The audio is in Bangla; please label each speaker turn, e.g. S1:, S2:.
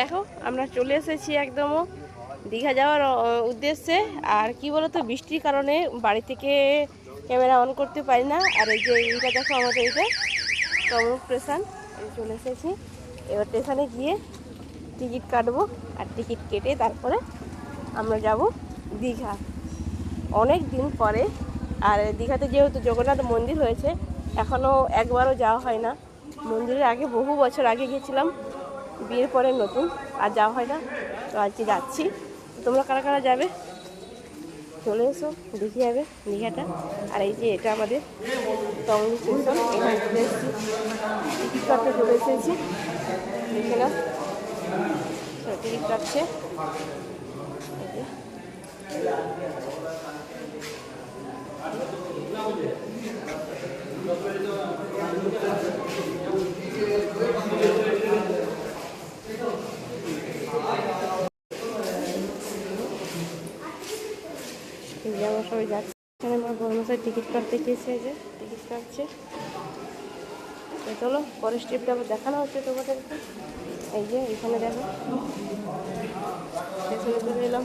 S1: দেখো আমরা চলে এসেছি একদম দীঘা যাওয়ার উদ্দেশ্যে। আর কি বলতো, বৃষ্টির কারণে বাড়ি থেকে ক্যামেরা অন করতে পারি না। আর এই যে এইটা দেখো, আমাদের এইটা তমলুক স্টেশন, চলে এসেছি। এবার স্টেশনে গিয়ে টিকিট কাটবো, আর টিকিট কেটে তারপরে আমরা যাব দীঘা অনেক দিন পরে। আর দীঘাতে যেহেতু জগন্নাথ মন্দির হয়েছে, এখনও একবারও যাওয়া হয় না। মন্দিরের আগে বহু বছর আগে গেছিলাম, বিয়ের পরে নতুন, আর যাওয়া হয় না। তো আজকে যাচ্ছি। তোমরা কারা কারা যাবে চলে এসো, দেখে যাবে দীঘাটা। আর এই যে এটা আমাদের তমলুক স্টেশন, এখানে চলে এসেছি, টিকিট কাটতে চলে এসেছি। দেখে না, টিকিট কাটছে। আমরা সবাই যাচ্ছি। এখানে আমার বড়মশাই টিকিট কাটতে গিয়েছে, যে টিকিট কাটছে। চলো পরের স্টেপটা আবার দেখানো হচ্ছে তোমাদেরকে। এই যে এখানে দেখো, স্টেশনে চলে এলাম।